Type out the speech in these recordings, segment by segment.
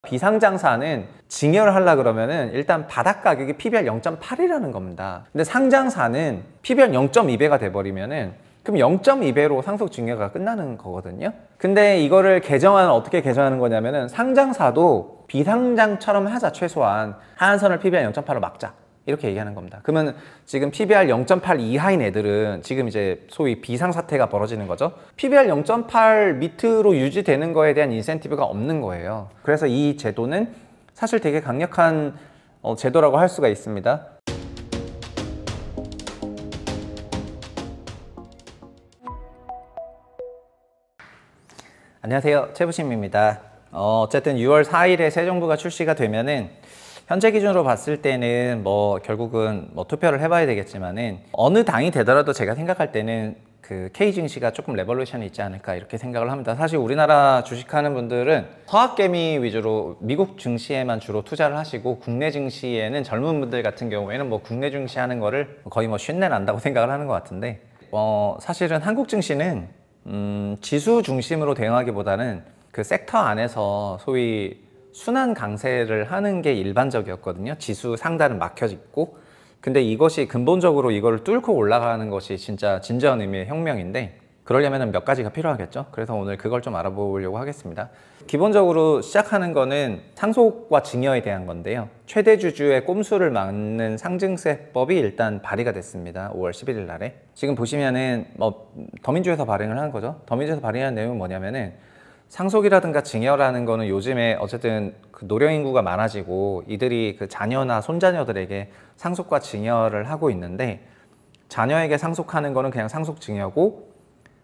비상장사는 증여를 하려고 그러면은 일단 바닥 가격이 PBR 0.8이라는 겁니다. 근데 상장사는 PBR 0.2배가 돼버리면은 그럼 0.2배로 상속 증여가 끝나는 거거든요. 근데 이거를 어떻게 개정하는 거냐면은 상장사도 비상장처럼 하자. 최소한 하한선을 PBR 0.8로 막자. 이렇게 얘기하는 겁니다. 그러면 지금 PBR 0.8 이하인 애들은 지금 이제 소위 비상사태가 벌어지는 거죠. PBR 0.8 밑으로 유지되는 거에 대한 인센티브가 없는 거예요. 그래서 이 제도는 사실 되게 강력한 제도라고 할 수가 있습니다. 안녕하세요, 최부심입니다. 어쨌든 6월 4일에 새 정부가 출시가 되면은 현재 기준으로 봤을 때는 결국은 투표를 해봐야 되겠지만은 어느 당이 되더라도 제가 생각할 때는 그 K 증시가 조금 레볼루션이 있지 않을까 이렇게 생각을 합니다. 사실 우리나라 주식하는 분들은 서학개미 위주로 미국 증시에만 주로 투자를 하시고 국내 증시에는 젊은 분들 같은 경우에는 국내 증시 하는 거를 거의 쉰내 난다고 생각을 하는 것 같은데 사실은 한국 증시는 지수 중심으로 대응하기보다는 그 섹터 안에서 소위 순환 강세를 하는 게 일반적이었거든요. 지수 상단은 막혀있고. 근데 이것이 근본적으로 이걸 뚫고 올라가는 것이 진짜 진정한 의미의 혁명인데 그러려면 몇 가지가 필요하겠죠. 그래서 오늘 그걸 좀 알아보려고 하겠습니다. 기본적으로 시작하는 거는 상속과 증여에 대한 건데요. 최대 주주의 꼼수를 막는 상증세법이 일단 발의가 됐습니다. 5월 11일 날에. 지금 보시면은 더민주에서 발행을 하는 거죠. 더민주에서 발의한 내용은 뭐냐면은 상속이라든가 증여라는 거는 요즘에 어쨌든 그 노령 인구가 많아지고 이들이 그 자녀나 손자녀들에게 상속과 증여를 하고 있는데 자녀에게 상속하는 거는 그냥 상속 증여고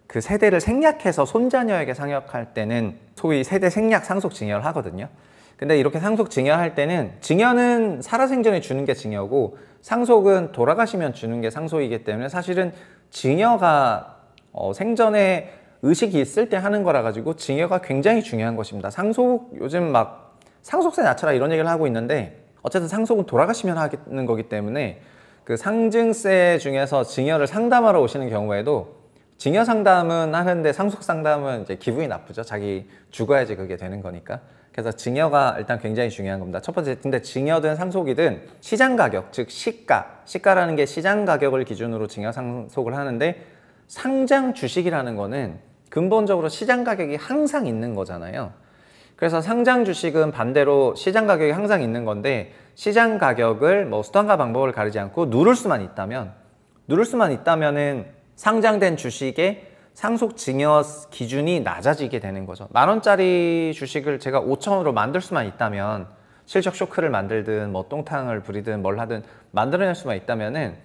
그 세대를 생략해서 손자녀에게 상속할 때는 소위 세대 생략 상속 증여를 하거든요. 근데 이렇게 상속 증여할 때는 증여는 살아생전에 주는 게 증여고 상속은 돌아가시면 주는 게 상속이기 때문에 사실은 증여가 생전에 의식이 있을 때 하는 거라 가지고 증여가 굉장히 중요한 것입니다. 요즘 상속세 낮춰라 이런 얘기를 하고 있는데 어쨌든 상속은 돌아가시면 하는 거기 때문에 그 상증세 중에서 증여를 상담하러 오시는 경우에도 증여 상담은 하는데 상속 상담은 이제 기분이 나쁘죠. 자기 죽어야지 그게 되는 거니까. 그래서 증여가 일단 굉장히 중요한 겁니다. 첫 번째, 근데 증여든 상속이든 시장 가격, 즉 시가라는 게 시장 가격을 기준으로 증여 상속을 하는데 상장 주식이라는 거는 근본적으로 시장 가격이 항상 있는 거잖아요. 그래서 상장 주식은 반대로 시장 가격이 항상 있는 건데 시장 가격을 수단과 방법을 가리지 않고 누를 수만 있다면은 상장된 주식의 상속 증여 기준이 낮아지게 되는 거죠. 10,000원짜리 주식을 제가 5,000원으로 만들 수만 있다면 실적 쇼크를 만들든 똥탕을 부리든 뭘 하든 만들어낼 수만 있다면은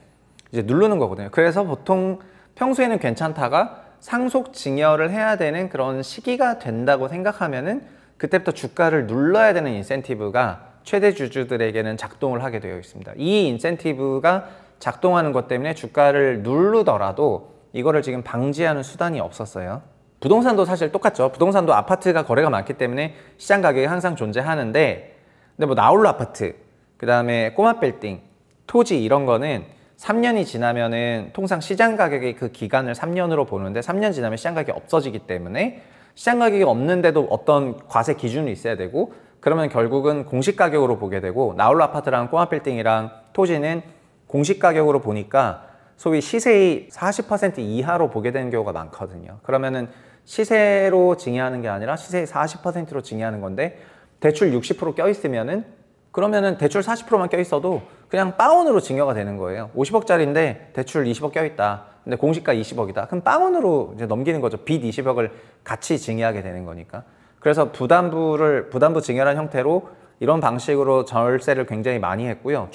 이제 누르는 거거든요. 그래서 보통 평소에는 괜찮다가 상속 증여를 해야 되는 그런 시기가 된다고 생각하면은 그때부터 주가를 눌러야 되는 인센티브가 최대 주주들에게는 작동을 하게 되어 있습니다. 이 인센티브가 작동하는 것 때문에 주가를 누르더라도 이거를 지금 방지하는 수단이 없었어요. 부동산도 사실 똑같죠. 부동산도 아파트가 거래가 많기 때문에 시장 가격이 항상 존재하는데 근데 나홀로 아파트, 그 다음에 꼬마 빌딩, 토지 이런 거는 3년이 지나면은 통상 시장 가격의 그 기간을 3년으로 보는데 3년 지나면 시장 가격이 없어지기 때문에 시장 가격이 없는데도 어떤 과세 기준이 있어야 되고 그러면 결국은 공시 가격으로 보게 되고 나홀로 아파트랑 꼬마 빌딩이랑 토지는 공시 가격으로 보니까 소위 시세의 40% 이하로 보게 되는 경우가 많거든요. 그러면은 시세로 증여하는 게 아니라 시세의 40%로 증여하는 건데 대출 60% 껴있으면은 그러면은 대출 40%만 껴있어도 그냥 빵원으로 증여가 되는 거예요. 50억짜리인데 대출 20억 껴있다. 근데 공시가 20억이다. 그럼 빵원으로 이제 넘기는 거죠. 빚 20억을 같이 증여하게 되는 거니까. 그래서 부담부 증여라는 형태로 이런 방식으로 절세를 굉장히 많이 했고요.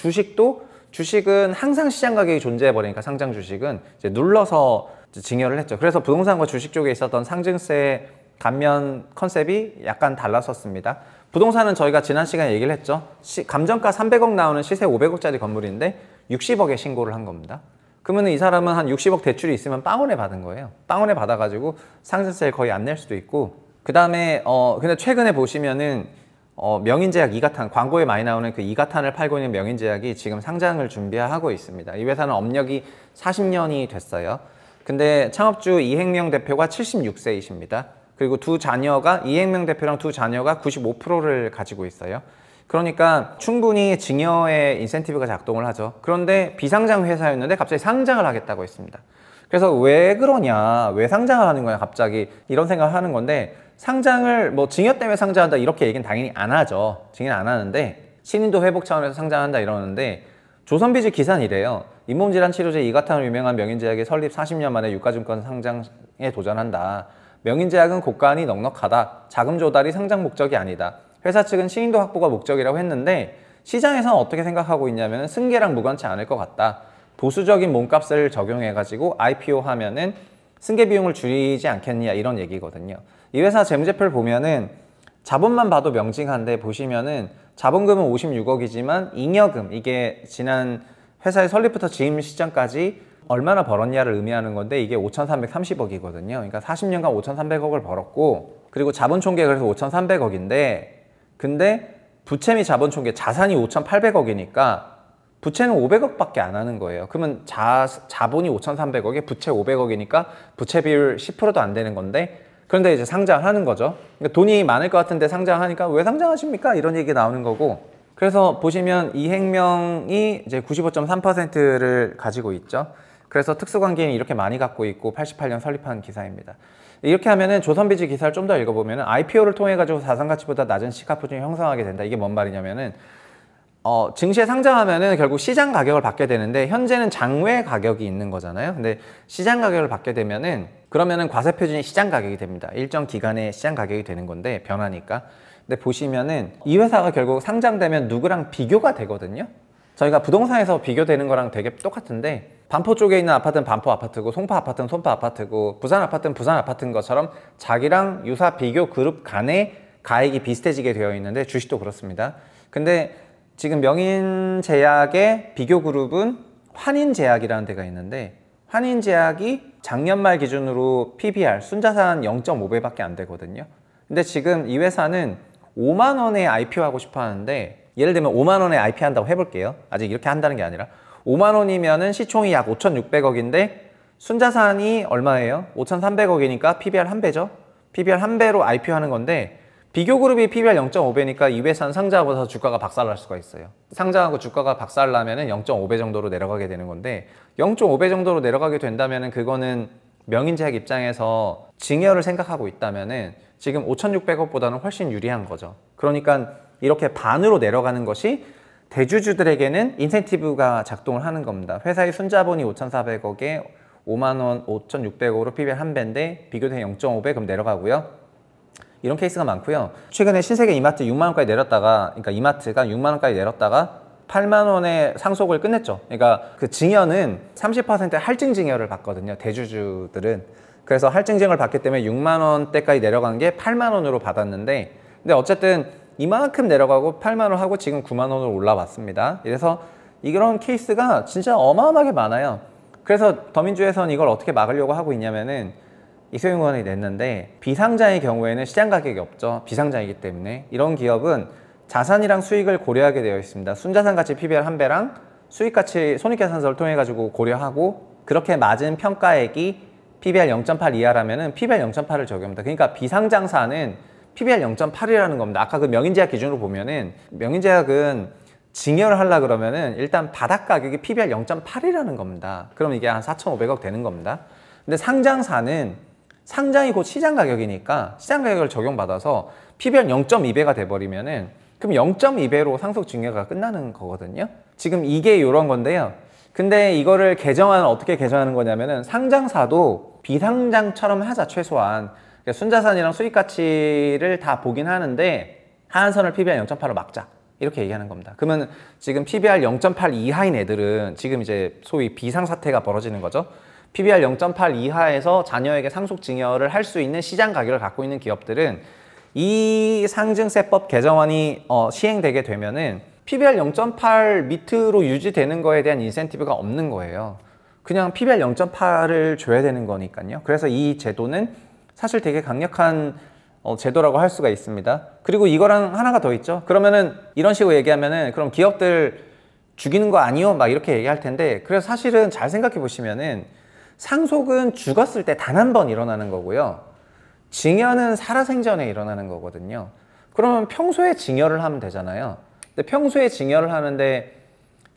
주식은 항상 시장 가격이 존재해 버리니까 상장 주식은 이제 눌러서 증여를 했죠. 그래서 부동산과 주식 쪽에 있었던 상증세 감면 컨셉이 약간 달랐었습니다. 부동산은 저희가 지난 시간에 얘기를 했죠. 감정가 300억 나오는 시세 500억짜리 건물인데 60억에 신고를 한 겁니다. 그러면 이 사람은 한 60억 대출이 있으면 빵원에 받은 거예요. 빵원에 받아가지고 상증세를 거의 안 낼 수도 있고 그 다음에 근데 최근에 보시면은 명인제약 이가탄, 광고에 많이 나오는 그 이가탄을 팔고 있는 명인제약이 지금 상장을 준비하고 있습니다. 이 회사는 업력이 40년이 됐어요. 근데 창업주 이행명 대표가 76세이십니다. 그리고 두 자녀가 이행명 대표랑 두 자녀가 95%를 가지고 있어요. 그러니까 충분히 증여의 인센티브가 작동을 하죠. 그런데 비상장 회사였는데 갑자기 상장을 하겠다고 했습니다. 그래서 왜 그러냐, 왜 상장을 하는 거냐 갑자기 이런 생각을 하는 건데, 상장을 뭐 증여 때문에 상장한다 이렇게 얘기는 당연히 안 하죠. 증여는 안 하는데 신인도 회복 차원에서 상장한다 이러는데, 조선비즈 기사는 이래요. 잇몸질환 치료제 이가탄으로 유명한 명인제약이 설립 40년 만에 유가증권 상장에 도전한다. 명인제약은 고가안이 넉넉하다. 자금 조달이 상장 목적이 아니다. 회사 측은 신인도 확보가 목적이라고 했는데, 시장에서는 어떻게 생각하고 있냐면 승계랑 무관치 않을 것 같다. 보수적인 몸값을 적용해가지고 IPO 하면은 승계 비용을 줄이지 않겠냐 이런 얘기거든요. 이 회사 재무제표를 보면은 자본만 봐도 명징한데, 보시면은 자본금은 56억이지만 잉여금, 이게 지난 회사의 설립부터 지임 시점까지 얼마나 벌었냐를 의미하는 건데, 이게 5,330억이거든요. 그러니까 40년간 5,300억을 벌었고, 그리고 자본총계 그래서 5,300억인데, 근데 부채 및 자본총계 자산이 5,800억이니까 부채는 500억밖에 안 하는 거예요. 그러면 자본이 5,300억에 부채 500억이니까 부채 비율 10%도 안 되는 건데, 그런데 이제 상장하는 거죠. 그러니까 돈이 많을 것 같은데 상장하니까 왜 상장하십니까? 이런 얘기 나오는 거고. 그래서 보시면 이행명이 이제 95.3%를 가지고 있죠. 그래서 특수관계인이 이렇게 많이 갖고 있고 88년 설립한 기사입니다. 이렇게 하면은 조선비즈 기사를 좀 더 읽어보면은 IPO를 통해 가지고 자산가치보다 낮은 시가표준이 형성하게 된다. 이게 뭔 말이냐면은 증시에 상장하면은 결국 시장 가격을 받게 되는데, 현재는 장외 가격이 있는 거잖아요. 근데 시장 가격을 받게 되면은, 그러면은 과세표준이 시장 가격이 됩니다. 일정 기간에 시장 가격이 되는 건데, 변하니까. 근데 보시면은 이 회사가 결국 상장되면 누구랑 비교가 되거든요. 저희가 부동산에서 비교되는 거랑 되게 똑같은데, 반포 쪽에 있는 아파트는 반포 아파트고, 송파 아파트는 송파 아파트고, 부산 아파트는 부산 아파트인 것처럼 자기랑 유사 비교 그룹 간의 가액이 비슷해지게 되어 있는데, 주식도 그렇습니다. 근데 지금 명인제약의 비교 그룹은 환인제약이라는 데가 있는데, 환인제약이 작년 말 기준으로 PBR, 순자산 0.5배밖에 안 되거든요. 근데 지금 이 회사는 5만 원에 IPO 하고 싶어 하는데, 예를 들면 5만 원에 IPO 한다고 해볼게요. 아직 이렇게 한다는 게 아니라 5만 원이면은 시총이 약 5,600억인데 순자산이 얼마예요? 5,300억이니까 PBR 1배죠. PBR 1배로 IPO 하는 건데, 비교그룹이 PBR 0.5배니까 이 회사는 상장하고서 주가가 박살날 수가 있어요. 상장하고 주가가 박살나면 0.5배 정도로 내려가게 되는 건데, 0.5배 정도로 내려가게 된다면 그거는 명인제약 입장에서 증여를 생각하고 있다면 지금 5,600억보다는 훨씬 유리한 거죠. 그러니까 이렇게 반으로 내려가는 것이 대주주들에게는 인센티브가 작동을 하는 겁니다. 회사의 순자본이 5,400억에 5만 원, 5,600억으로 PBR 1배인데 비교된 0.5배 그럼 내려가고요. 이런 케이스가 많고요. 최근에 신세계 이마트 6만 원까지 내렸다가, 그러니까 이마트가 6만 원까지 내렸다가 8만 원에 상속을 끝냈죠. 그러니까 그 증여는 30% 할증 증여를 받거든요, 대주주들은. 그래서 할증 증여를 받기 때문에 6만 원대까지 내려간 게 8만 원으로 받았는데, 근데 어쨌든 이만큼 내려가고 8만 원 하고 지금 9만 원으로 올라왔습니다. 그래서 이런 케이스가 진짜 어마어마하게 많아요. 그래서 더민주에서는 이걸 어떻게 막으려고 하고 있냐면은, 이소영 의원이 냈는데, 비상장의 경우에는 시장 가격이 없죠. 비상장이기 때문에. 이런 기업은 자산이랑 수익을 고려하게 되어 있습니다. 순자산 가치 PBR 1배랑 수익 가치 손익계산서를 통해 가지고 고려하고, 그렇게 맞은 평가액이 PBR 0.8 이하라면은 PBR 0.8을 적용합니다. 그러니까 비상장사는 PBR 0.8이라는 겁니다. 아까 그 명인제약 기준으로 보면은, 명인제약은 증여를 하려고 그러면은 일단 바닥 가격이 PBR 0.8이라는 겁니다. 그럼 이게 한 4,500억 되는 겁니다. 근데 상장사는 상장이 곧 시장 가격이니까 시장 가격을 적용받아서 PBR 0.2배가 돼버리면은, 그럼 0.2배로 상속 증여가 끝나는 거거든요. 지금 이게 이런 건데요. 근데 이거를 어떻게 개정하는 거냐면은, 상장사도 비상장처럼 하자, 최소한. 그러니까 순자산이랑 수익 가치를 다 보긴 하는데 하한선을 PBR 0.8로 막자, 이렇게 얘기하는 겁니다. 그러면 지금 PBR 0.8 이하인 애들은 지금 이제 소위 비상사태가 벌어지는 거죠. PBR 0.8 이하에서 자녀에게 상속 증여를 할 수 있는 시장 가격을 갖고 있는 기업들은 이 상증세법 개정안이 시행되게 되면은 PBR 0.8 밑으로 유지되는 거에 대한 인센티브가 없는 거예요. 그냥 PBR 0.8을 줘야 되는 거니까요. 그래서 이 제도는 사실 되게 강력한 제도라고 할 수가 있습니다. 그리고 이거랑 하나가 더 있죠. 그러면은 이런 식으로 얘기하면은, 그럼 기업들 죽이는 거 아니요? 막 이렇게 얘기할 텐데, 그래서 사실은 잘 생각해 보시면은 상속은 죽었을 때 단 한 번 일어나는 거고요. 증여는 살아생전에 일어나는 거거든요. 그러면 평소에 증여를 하면 되잖아요. 근데 평소에 증여를 하는데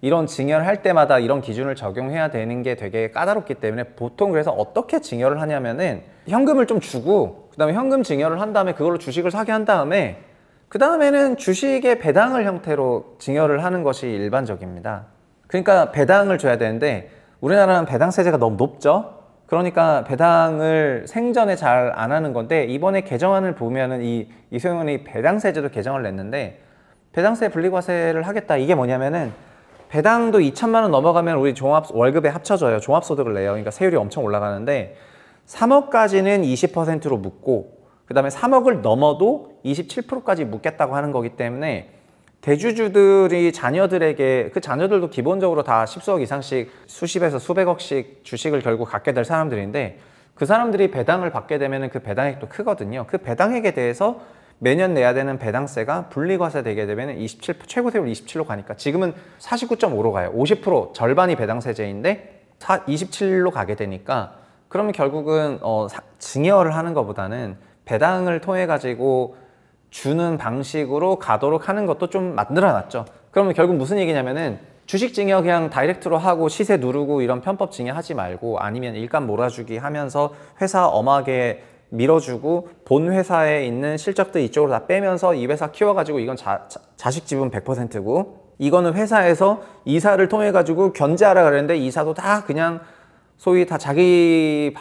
이런 증여를 할 때마다 이런 기준을 적용해야 되는 게 되게 까다롭기 때문에 보통 그래서 어떻게 증여를 하냐면은 현금을 좀 주고 그다음에 현금 증여를 한 다음에 그걸로 주식을 사게 한 다음에 그 다음에는 주식의 배당을 형태로 증여를 하는 것이 일반적입니다. 그러니까 배당을 줘야 되는데 우리나라는 배당세제가 너무 높죠. 그러니까 배당을 생전에 잘 안 하는 건데 이번에 개정안을 보면은 이소영 의원이 배당세제도 개정을 냈는데 배당세 분리과세를 하겠다. 이게 뭐냐면은 배당도 2천만 원 넘어가면 우리 종합 월급에 합쳐져요. 종합소득을 내요. 그러니까 세율이 엄청 올라가는데 3억까지는 20%로 묶고 그 다음에 3억을 넘어도 27%까지 묶겠다고 하는 거기 때문에 대주주들이 자녀들에게 그 자녀들도 기본적으로 다 십수억 이상씩 수십에서 수백억씩 주식을 결국 갖게 될 사람들인데 그 사람들이 배당을 받게 되면 그 배당액도 크거든요. 그 배당액에 대해서 매년 내야 되는 배당세가 분리과세 되게 되면 27, 최고 세율 27로 가니까 지금은 49.5로 가요. 50% 절반이 배당세제인데 27로 가게 되니까 그러면 결국은 증여를 하는 것보다는 배당을 통해 가지고 주는 방식으로 가도록 하는 것도 좀 만들어놨죠. 그러면 결국 무슨 얘기냐면은 주식 증여 그냥 다이렉트로 하고 시세 누르고 이런 편법 증여 하지 말고 아니면 일감 몰아주기 하면서 회사 엄하게 밀어주고 본 회사에 있는 실적들 이쪽으로 다 빼면서 이 회사 키워가지고 이건 자식 지분 100%고 이거는 회사에서 이사를 통해 가지고 견제하라 그랬는데 이사도 다 그냥 소위 다 자기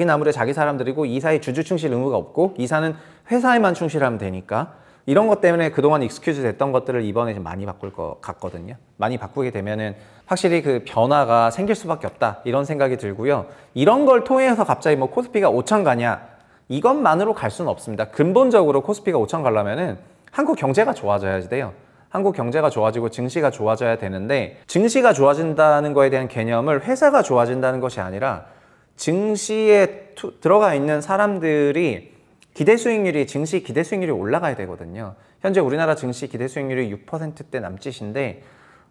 나물에 자기 사람들이고 이사의 주주 충실 의무가 없고 이사는 회사에만 충실하면 되니까 이런 것 때문에 그동안 익스큐즈 됐던 것들을 이번에 좀 많이 바꿀 것 같거든요. 많이 바꾸게 되면은 확실히 그 변화가 생길 수밖에 없다 이런 생각이 들고요. 이런 걸 통해서 갑자기 뭐 코스피가 5천 가냐 이것만으로 갈 수는 없습니다. 근본적으로 코스피가 5천 가려면은 한국 경제가 좋아져야지 돼요. 한국 경제가 좋아지고 증시가 좋아져야 되는데 증시가 좋아진다는 거에 대한 개념을 회사가 좋아진다는 것이 아니라 증시에 들어가 있는 사람들이 기대 수익률이 증시 기대 수익률이 올라가야 되거든요. 현재 우리나라 증시 기대 수익률이 6%대 남짓인데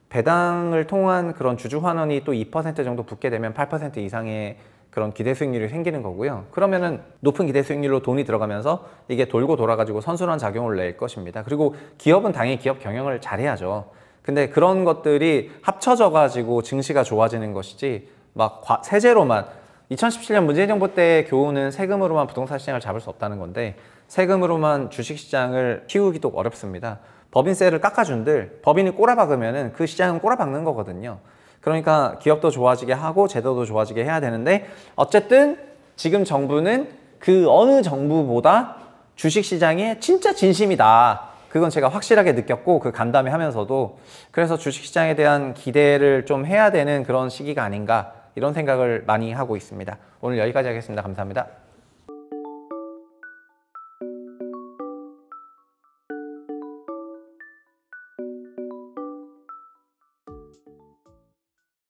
배당을 통한 그런 주주 환원이 또 2% 정도 붙게 되면 8% 이상의 그런 기대 수익률이 생기는 거고요. 그러면은 높은 기대 수익률로 돈이 들어가면서 이게 돌고 돌아가지고 선순환 작용을 낼 것입니다. 그리고 기업은 당연히 기업 경영을 잘해야죠. 근데 그런 것들이 합쳐져 가지고 증시가 좋아지는 것이지 막 세제로만 2017년 문재인 정부 때의 교훈은 세금으로만 부동산 시장을 잡을 수 없다는 건데 세금으로만 주식시장을 키우기도 어렵습니다. 법인세를 깎아준들 법인이 꼬라박으면은 그 시장은 꼬라박는 거거든요. 그러니까 기업도 좋아지게 하고 제도도 좋아지게 해야 되는데 어쨌든 지금 정부는 그 어느 정부보다 주식시장에 진짜 진심이다. 그건 제가 확실하게 느꼈고 그 간담회 하면서도 그래서 주식시장에 대한 기대를 좀 해야 되는 그런 시기가 아닌가 이런 생각을 많이 하고 있습니다. 오늘 여기까지 하겠습니다. 감사합니다.